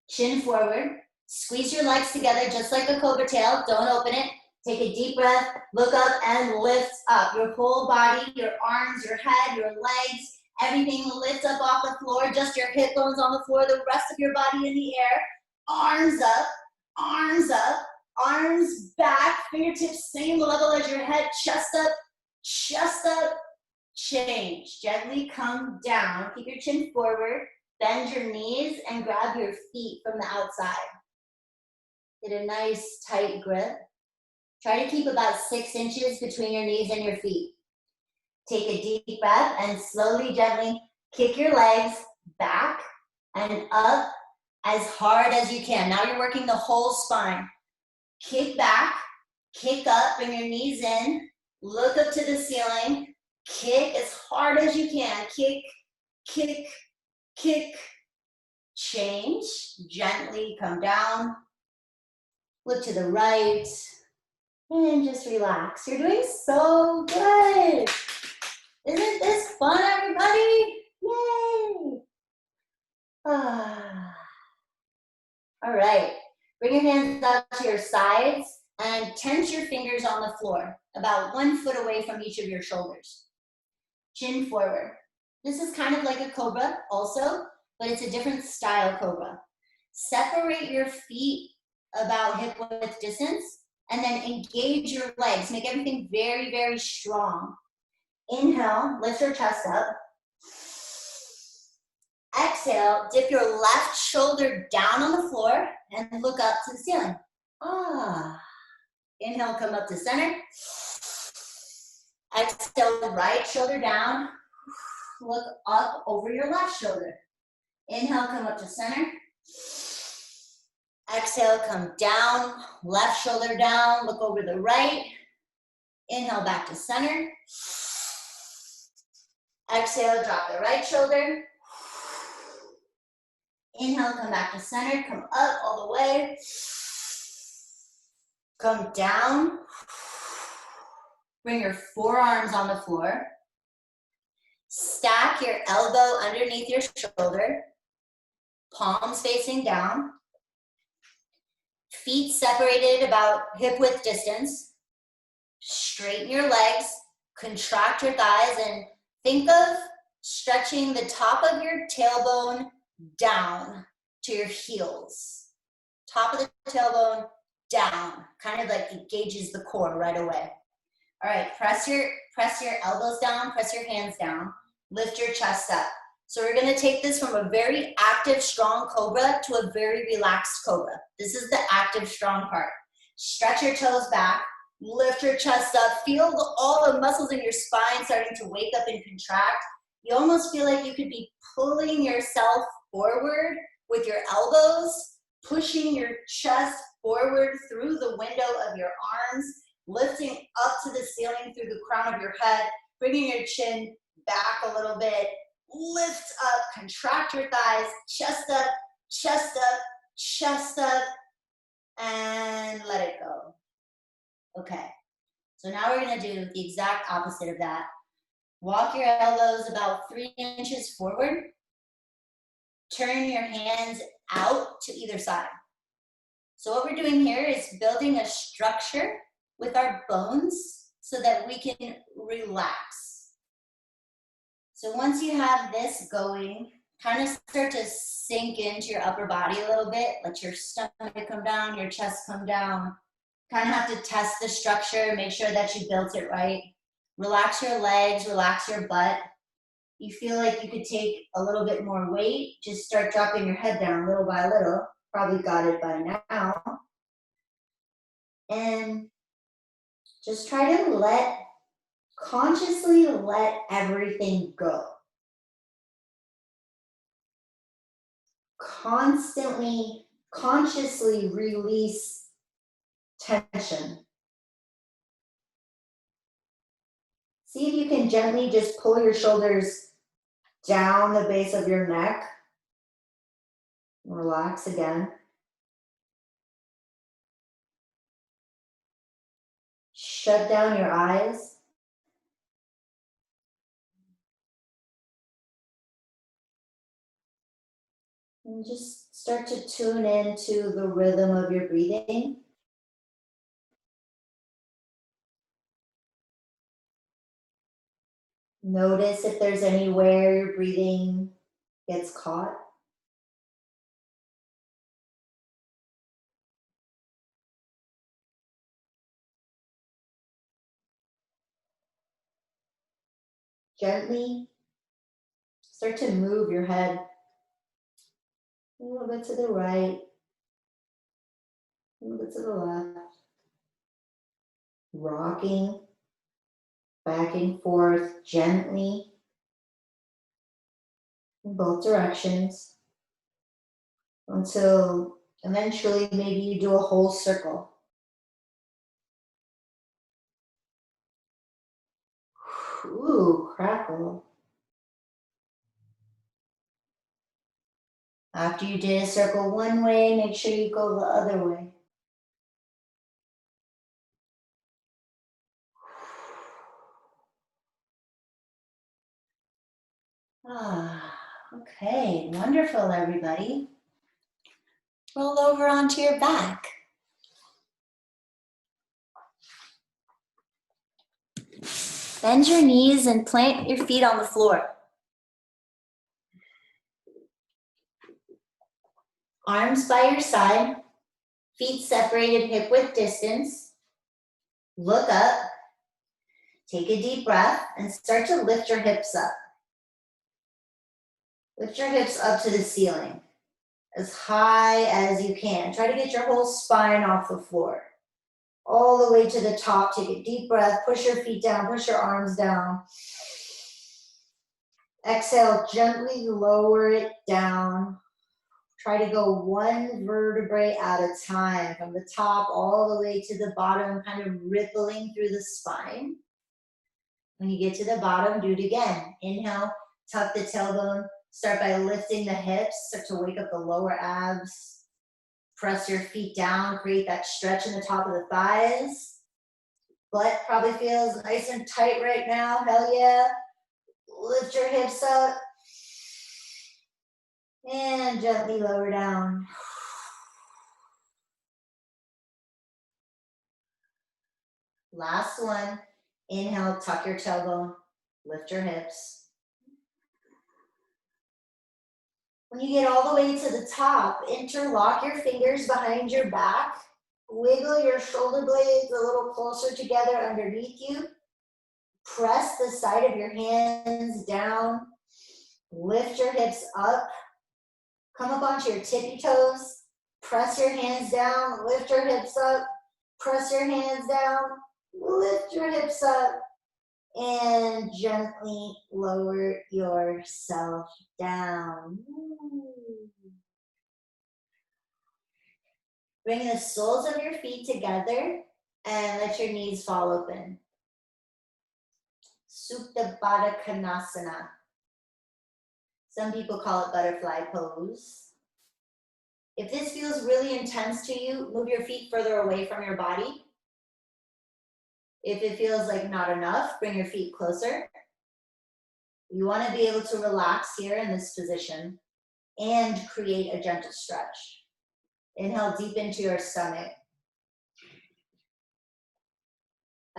A: Chin forward. Squeeze your legs together just like a cobra tail. Don't open it. Take a deep breath. Look up and lift up. Your whole body, your arms, your head, your legs, everything lifts up off the floor. Just your hip bones on the floor. The rest of your body in the air. Arms up. Arms up. Arms back. Fingertips same level as your head. Chest up. Chest up. Change. Gently come down. Keep your chin forward. Bend your knees and grab your feet from the outside. Get a nice tight grip. Try to keep about 6 inches between your knees and your feet. Take a deep breath and slowly, gently kick your legs back and up as hard as you can. Now you're working the whole spine. Kick back, kick up, bring your knees in, look up to the ceiling, kick as hard as you can. Kick, kick, kick, change, gently come down, look to the right, and just relax. You're doing so good. Isn't this fun, everybody? Yay! Ah. All right, bring your hands out to your sides and tense your fingers on the floor, about 1 foot away from each of your shoulders. Chin forward. This is kind of like a cobra also, but it's a different style cobra. Separate your feet about hip width distance and then engage your legs. Make everything very, very strong. Inhale, lift your chest up. Exhale, dip your left shoulder down on the floor and look up to the ceiling. Ah. Inhale, come up to center. Exhale, right shoulder down. Look up over your left shoulder. Inhale, come up to center. Exhale, come down, left shoulder down, look over the right. Inhale, back to center. Exhale, drop the right shoulder. Inhale, come back to center, come up all the way. Come down. Bring your forearms on the floor. Stack your elbow underneath your shoulder. Palms facing down. Feet separated about hip width distance. Straighten your legs, contract your thighs, and think of stretching the top of your tailbone down to your heels. Top of the tailbone down, kind of like engages the core right away. All right, press your elbows down, press your hands down, lift your chest up. So we're gonna take this from a very active, strong cobra to a very relaxed cobra. This is the active, strong part. Stretch your toes back, lift your chest up, feel all the muscles in your spine starting to wake up and contract. You almost feel like you could be pulling yourself forward with your elbows, pushing your chest forward through the window of your arms, lifting up to the ceiling through the crown of your head, bringing your chin back a little bit. Lift up, contract your thighs, chest up, chest up, chest up, and let it go. Okay, so now we're gonna do the exact opposite of that. Walk your elbows about 3 inches forward. Turn your hands out to either side. So what we're doing here is building a structure with our bones so that we can relax. So once you have this going, kind of start to sink into your upper body a little bit. Let your stomach come down, your chest come down. Kind of have to test the structure, make sure that you built it right. Relax your legs, relax your butt. You feel like you could take a little bit more weight, just start dropping your head down little by little. Probably got it by now. And just try to consciously let everything go. Consciously release tension. See if you can gently just pull your shoulders down the base of your neck. Relax again. Shut down your eyes. And just start to tune into the rhythm of your breathing. Notice if there's anywhere your breathing gets caught. Gently start to move your head a little bit to the right, a little bit to the left. Rocking back and forth gently in both directions until eventually maybe you do a whole circle. Ooh, crackle. After you did a circle one way, make sure you go the other way. Okay, wonderful, everybody. Roll over onto your back. Bend your knees and plant your feet on the floor. Arms by your side, feet separated hip width distance. Look up, take a deep breath, and start to lift your hips up. Lift your hips up to the ceiling, as high as you can. Try to get your whole spine off the floor. All the way to the top, take a deep breath, push your feet down, push your arms down. Exhale, gently lower it down. Try to go one vertebrae at a time, from the top all the way to the bottom, kind of rippling through the spine. When you get to the bottom, do it again. Inhale, tuck the tailbone, start by lifting the hips, start to wake up the lower abs. Press your feet down, create that stretch in the top of the thighs. Butt probably feels nice and tight right now, hell yeah. Lift your hips up. And gently lower down. Last one. Inhale, tuck your tailbone, lift your hips. When you get all the way to the top, interlock your fingers behind your back. Wiggle your shoulder blades a little closer together underneath you. Press the side of your hands down. Lift your hips up. Come up onto your tippy toes. Press your hands down. Lift your hips up. Press your hands down. Lift your hips up. And gently lower yourself down. Bring the soles of your feet together and let your knees fall open. Supta Baddha Konasana. Some people call it butterfly pose. If this feels really intense to you, move your feet further away from your body. If it feels like not enough, bring your feet closer. You want to be able to relax here in this position and create a gentle stretch. Inhale deep into your stomach.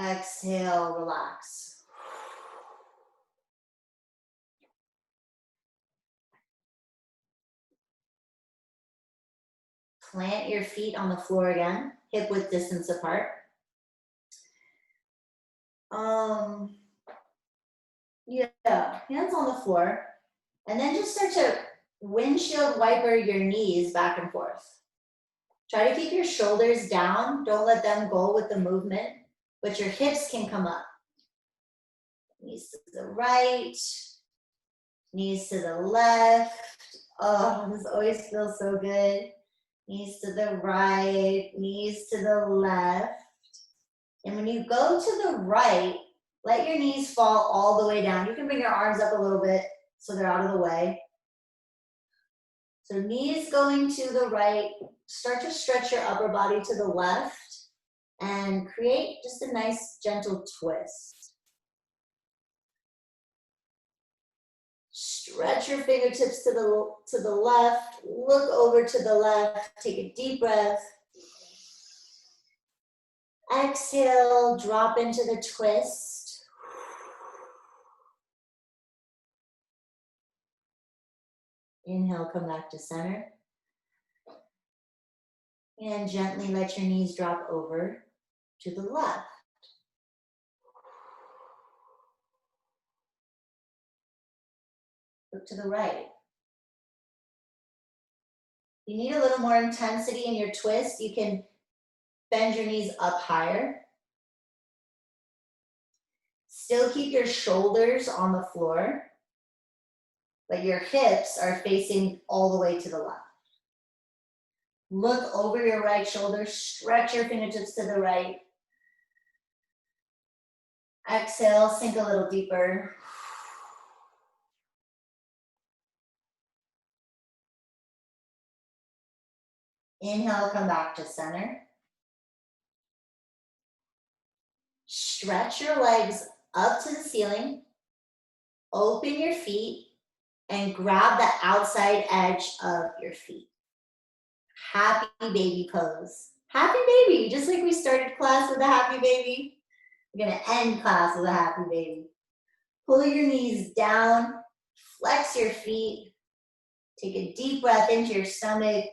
A: Exhale, relax. plant your feet on the floor again, hip width distance apart. Yeah, hands on the floor. And then just start to windshield wiper your knees back and forth. Try to keep your shoulders down. Don't let them go with the movement, but your hips can come up. Knees to the right, knees to the left. Oh, this always feels so good. Knees to the right, knees to the left. And when you go to the right, let your knees fall all the way down. You can bring your arms up a little bit so they're out of the way. So knees going to the right, start to stretch your upper body to the left and create just a nice gentle twist. Stretch your fingertips to the left, look over to the left, take a deep breath. Exhale, drop into the twist. Inhale, come back to center. And gently let your knees drop over to the left. Look to the right. You need a little more intensity in your twist. You can bend your knees up higher. Still keep your shoulders on the floor, but your hips are facing all the way to the left. Look over your right shoulder, stretch your fingertips to the right. Exhale, sink a little deeper. Inhale, come back to center. Stretch your legs up to the ceiling. Open your feet and grab the outside edge of your feet. Happy baby pose. Happy baby, just like we started class with a happy baby. We're gonna end class with a happy baby. Pull your knees down, flex your feet. Take a deep breath into your stomach.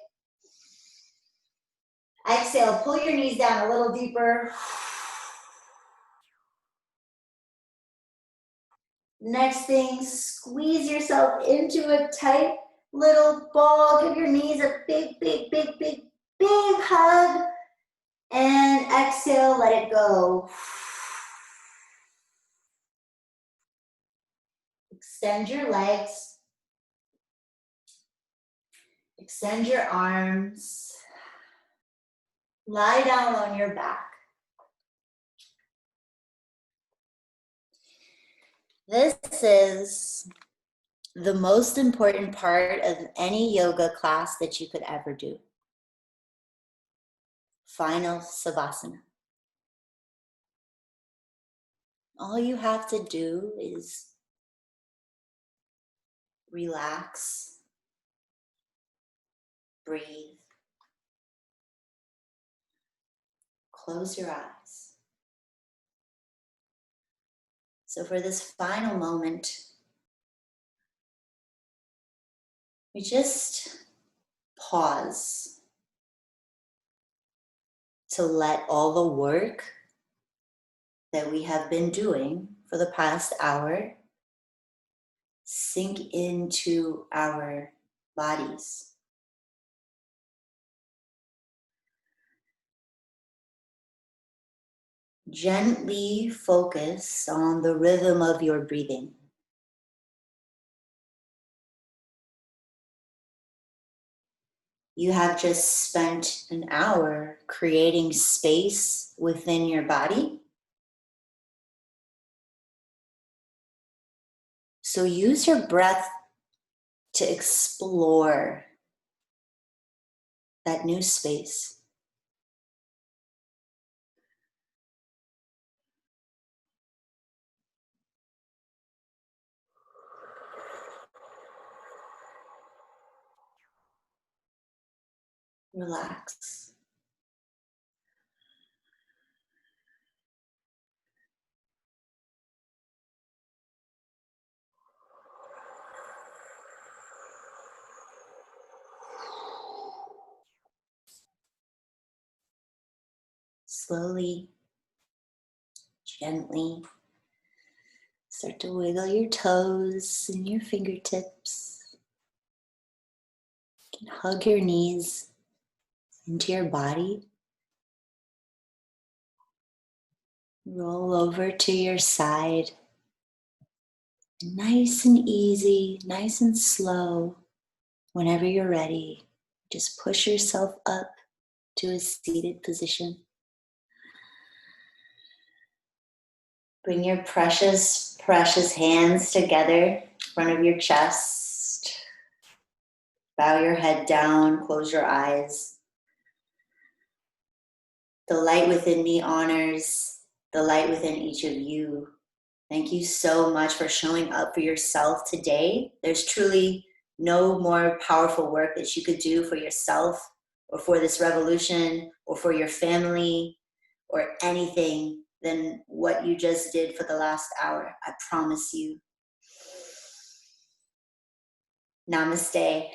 A: Exhale, pull your knees down a little deeper. Next thing, squeeze yourself into a tight little ball. Give your knees a big, big, big, big, big hug. And exhale, let it go. Extend your legs. Extend your arms. Lie down on your back. This is the most important part of any yoga class that you could ever do. Final Savasana. All you have to do is relax, breathe, close your eyes. So for this final moment, we just pause to let all the work that we have been doing for the past hour sink into our bodies. Gently focus on the rhythm of your breathing. You have just spent an hour creating space within your body. So use your breath to explore that new space. Relax. slowly, gently start to wiggle your toes and your fingertips. You can hug your knees into your body. Roll over to your side. Nice and easy, nice and slow. Whenever you're ready, just push yourself up to a seated position. Bring your precious, precious hands together in front of your chest. Bow your head down, close your eyes. The light within me honors the light within each of you. Thank you so much for showing up for yourself today. There's truly no more powerful work that you could do for yourself or for this revolution or for your family or anything than what you just did for the last hour. I promise you. Namaste.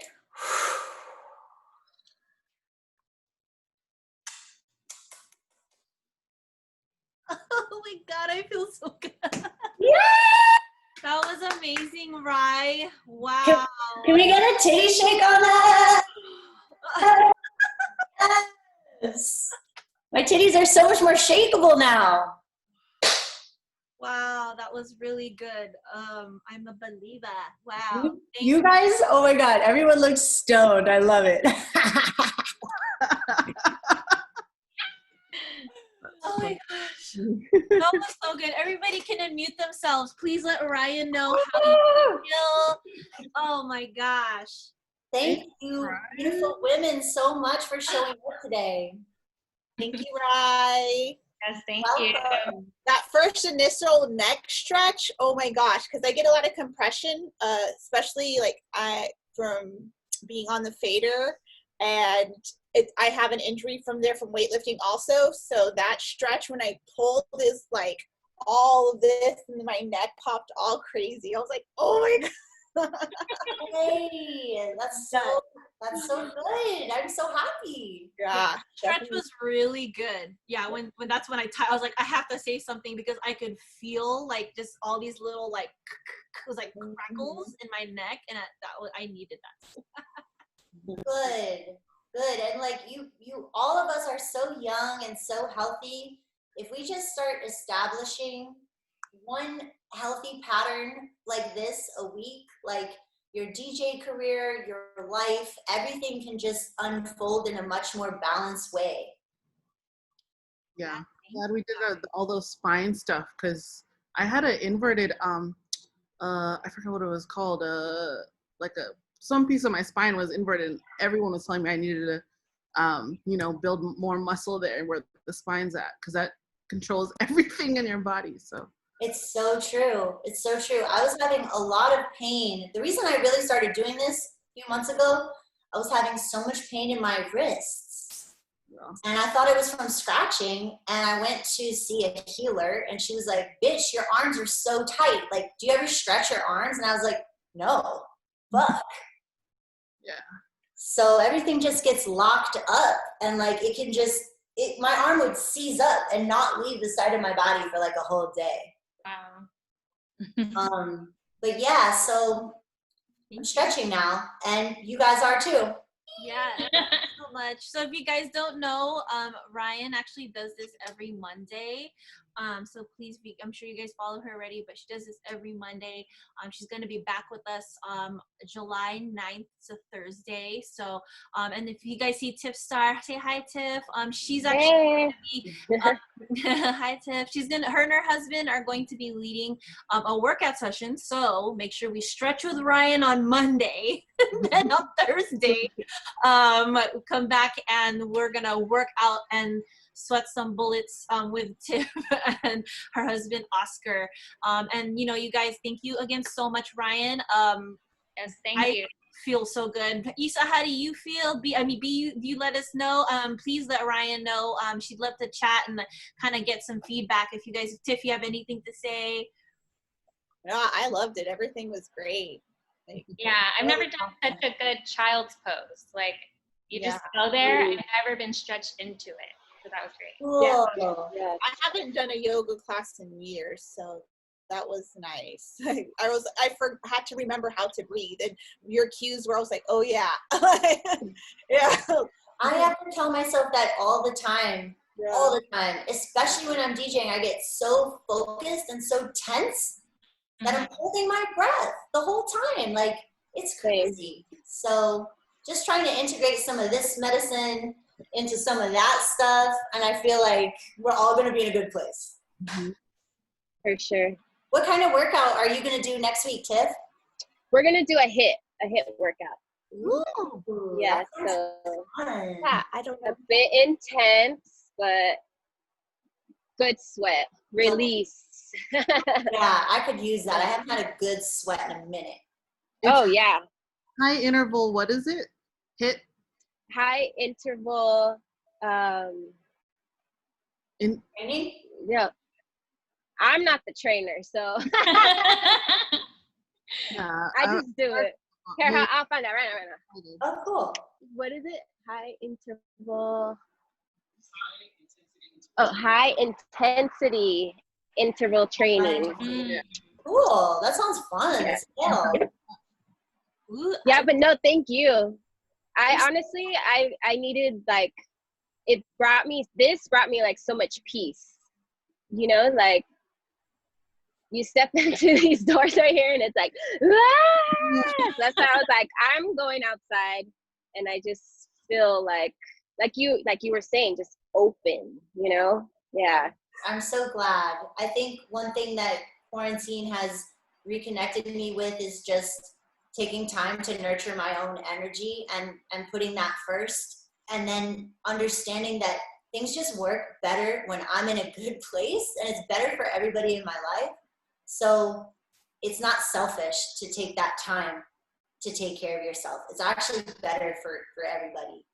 B: Oh my God, I feel so good.
A: Yeah!
B: That was amazing, Rye. Wow.
A: Can we get a titty shake on that? Yes. My titties are so much more shakeable now.
B: Wow, that was really good. I'm a believer. Wow.
A: You guys, oh my God, everyone looks stoned. I love it.
B: Oh my gosh. That was so good. Everybody can unmute themselves. Please let Ryan know how you feel. Oh my gosh.
A: Thank you, beautiful women, so much for showing up today.
C: Thank you, Rye.
D: Yes, thank
A: Welcome.
D: you.
C: That first initial neck stretch, oh my gosh, because I get a lot of compression, especially like from being on the fader, and I have an injury from weightlifting also. So that stretch when I pulled is like all of this, and my neck popped all crazy. I was like, oh my God.
A: Hey, that's so good. I'm so happy.
C: Yeah,
B: Stretch
C: definitely.
B: was really good. Yeah, when that's when I was like, I have to say something because I could feel like just all these little like it was like crackles in my neck, and I needed that.
A: Good. And like you all of us are so young and so healthy. If we just start establishing one healthy pattern like this a week, like your DJ career, your life, everything can just unfold in a much more balanced way.
E: Yeah, glad we did all those spine stuff, because I had an inverted I forgot what it was called, some piece of my spine was inverted, and everyone was telling me I needed to build more muscle there where the spine's at, because that controls everything in your body. So
A: It's so true. It's so true. I was having a lot of pain. The reason I really started doing this a few months ago, I was having so much pain in my wrists.
E: yeah.
A: And I thought it was from scratching. And I went to see a healer, and she was like, bitch, your arms are so tight. Like, do you ever stretch your arms? And I was like, no, fuck.
E: Yeah.
A: So everything just gets locked up, and like my arm would seize up and not leave the side of my body for like a whole day.
D: Wow.
A: But yeah, so I'm stretching now, and you guys are too.
B: Yeah, thank you so much. So if you guys don't know, Ryan actually does this every Monday. So please I'm sure you guys follow her already, but she does this every Monday. She's going to be back with us July 9th to Thursday. So, and if you guys see Tiff Star, say hi, Tiff. She's actually going to be, hi, Tiff. Her and her husband are going to be leading a workout session. So make sure we stretch with Ryan on Monday. And on Thursday, come back and we're going to work out and sweat some bullets with Tiff and her husband Oscar. And you guys, thank you again so much, Ryan.
D: Yes, thank you.
B: Feel so good. Isa, how do you feel? You let us know. Please let Ryan know. She'd love to chat and kind of get some feedback. If Tiff, you have anything to say?
C: No, I loved it. Everything was great.
D: Yeah, I've never done such a good child's pose. Like, you just go there. I've never been stretched into it. So that was great.
A: Cool.
F: Yeah.
C: I haven't done a yoga class in years, so that was nice. I had to remember how to breathe, and your cues were, I was like, oh yeah. Yeah.
A: I have to tell myself that all the time.
C: Yeah.
A: All the time, especially when I'm DJing. I get so focused and so tense that I'm holding my breath the whole time. Like, it's crazy. So just trying to integrate some of this medicine into some of that stuff, and I feel like we're all going to be in a good place.
F: For sure.
A: What kind of workout are you going to do next week, Tiff?
F: We're gonna do a hit workout.
A: Ooh,
F: Yeah,
A: that sounds
F: so
A: fun.
C: Yeah, I don't know.
F: a bit intense, but good sweat, release.
A: Yeah, I could use that. I haven't had a good sweat in a minute.
F: Oh yeah,
E: High interval, what is it? HIIT?
F: high interval.
A: Training?
F: Yeah, I'm not the trainer, so
E: Yeah,
F: I just do it. Here,
E: maybe-
F: I'll find out right now.
A: Oh, cool.
F: What is it? High interval. Oh, high intensity interval training.
A: Cool. That sounds fun.
F: Yeah.
A: As hell.
B: Ooh,
F: Yeah, but no, thank you. I honestly, I needed, like, this brought me like so much peace. You know, like you step into these doors right here and it's like, ah! That's why I was like, I'm going outside, and I just feel like you were saying, just open, you know? Yeah.
A: I'm so glad. I think one thing that quarantine has reconnected me with is just taking time to nurture my own energy and putting that first, and then understanding that things just work better when I'm in a good place, and it's better for everybody in my life. So it's not selfish to take that time to take care of yourself. It's actually better for everybody.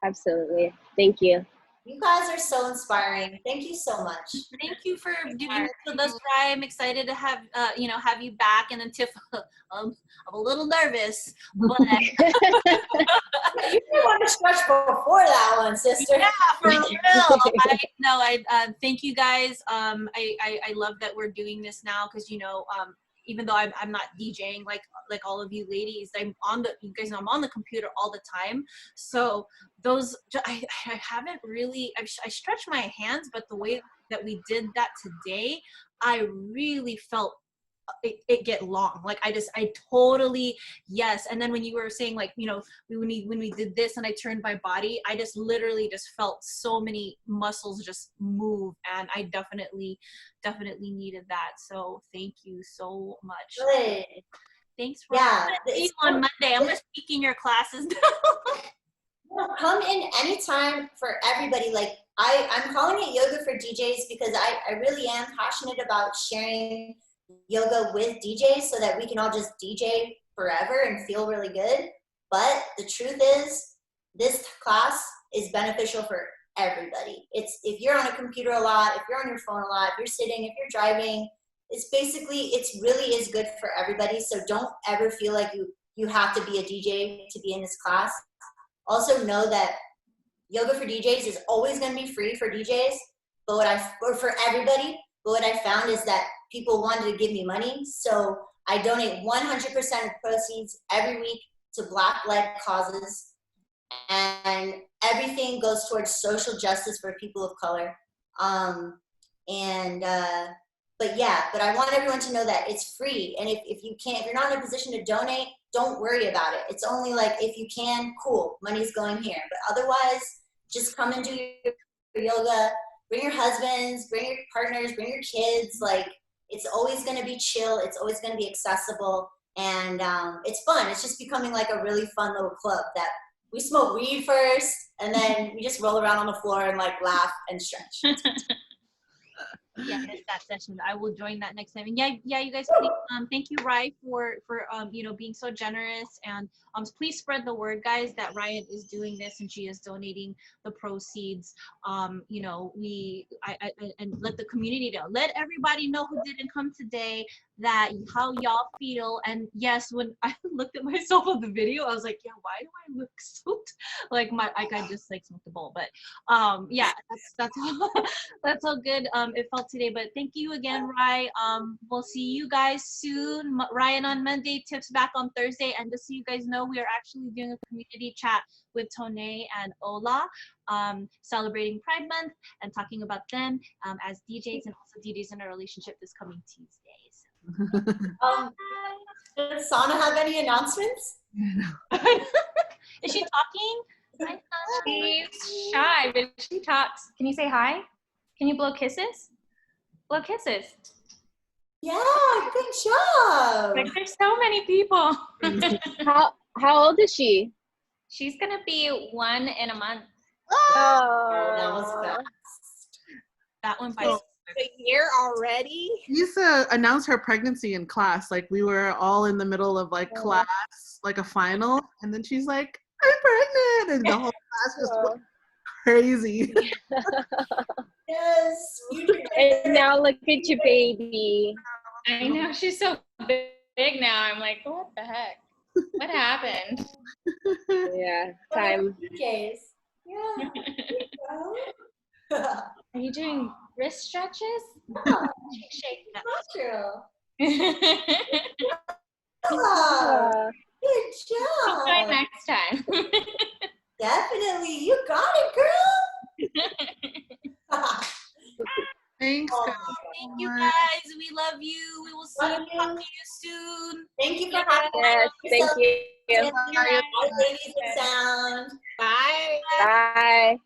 F: Absolutely. Thank you.
A: You guys are so inspiring. Thank you so much.
B: thank you for doing this with us, Ryan. I'm excited to have have you back. And then Tiff, I'm a little nervous, but
A: You want to stretch before that one, sister.
B: yeah, for real. Thank you guys. I love that we're doing this now, because even though I'm not DJing like all of you ladies, I'm on the computer all the time. So I haven't really, I stretched my hands, but the way that we did that today, I really felt it get long. Like I totally, yes. And then when you were saying, like, when we did this and I turned my body, I just literally just felt so many muscles just move, and I definitely needed that. So thank you so much.
A: Good.
B: Thanks for see you
A: it's
B: on Monday. I'm just speaking your classes now.
A: Come in anytime for everybody. Like I'm calling it Yoga for DJs because I really am passionate about sharing yoga with DJs so that we can all just DJ forever and feel really good. But the truth is, this class is beneficial for everybody. It's if you're on a computer a lot, if you're on your phone a lot, if you're sitting, if you're driving, it's really is good for everybody. So don't ever feel like you have to be a DJ to be in this class. Also know that Yoga for DJs is always going to be free for DJs, or for everybody. But what I found is that people wanted to give me money, so I donate 100% of proceeds every week to Black-led causes, and everything goes towards social justice for people of color. But I want everyone to know that it's free, and if you're not in a position to donate, don't worry about it. It's only like, if you can, cool, money's going here. But otherwise, just come and do your yoga. Bring your husbands, bring your partners, bring your kids. Like, it's always going to be chill. It's always going to be accessible. And it's fun. It's just becoming like a really fun little club that we smoke weed first, and then we just roll around on the floor and like laugh and stretch.
B: Yeah, it's that session. I will join that next time. And yeah, you guys, please, thank you, Rye, for being so generous, and please spread the word, guys, that Ryan is doing this and she is donating the proceeds. And let the community know, let everybody know who didn't come today, that how y'all feel. And yes, when I looked at myself on the video, I was like, yeah, why do I look so like I just like smoked the bowl? But yeah, that's how that's how good it felt today. But thank you again, Rye. We'll see you guys soon. Ryan on Monday, Tips back on Thursday. And just so you guys know, we are actually doing a community chat with Tone and Ola, celebrating Pride Month and talking about them as DJs, and also DJs in a relationship this coming Tuesdays.
A: Does Sana have any announcements?
B: Is she talking? Hi, Sana.
D: She's shy, but she talks. Can you say hi? Can you blow kisses? Blow kisses.
A: Yeah, good job.
D: Like, there's so many people.
F: How old is she?
D: She's gonna be 1 in a month.
A: Oh, that was fast.
B: That one by
C: A year already?
E: We used to announce her pregnancy in class. Like, we were all in the middle of like class, like a final, and then she's like, I'm pregnant, and the whole class just went crazy.
A: Yes.
F: And now look at your baby.
D: I know, she's so big now. I'm like, what the heck? What happened?
F: Yeah, time.
A: Case. Yeah.
D: Are you doing wrist stretches?
A: Oh,
D: Shake,
A: natural.
D: shake.
A: Oh, good
D: I'll try
A: job.
D: next time.
A: Definitely. You got it, girl.
E: Thanks,
A: Oh,
E: guys.
B: Thank you, guys. We love you. We will see
A: Love
B: you. Talk
A: you.
B: to you soon.
A: Thank you for having
F: Yes, thank you.
A: Bye, ladies and sound.
C: Bye.
F: Bye.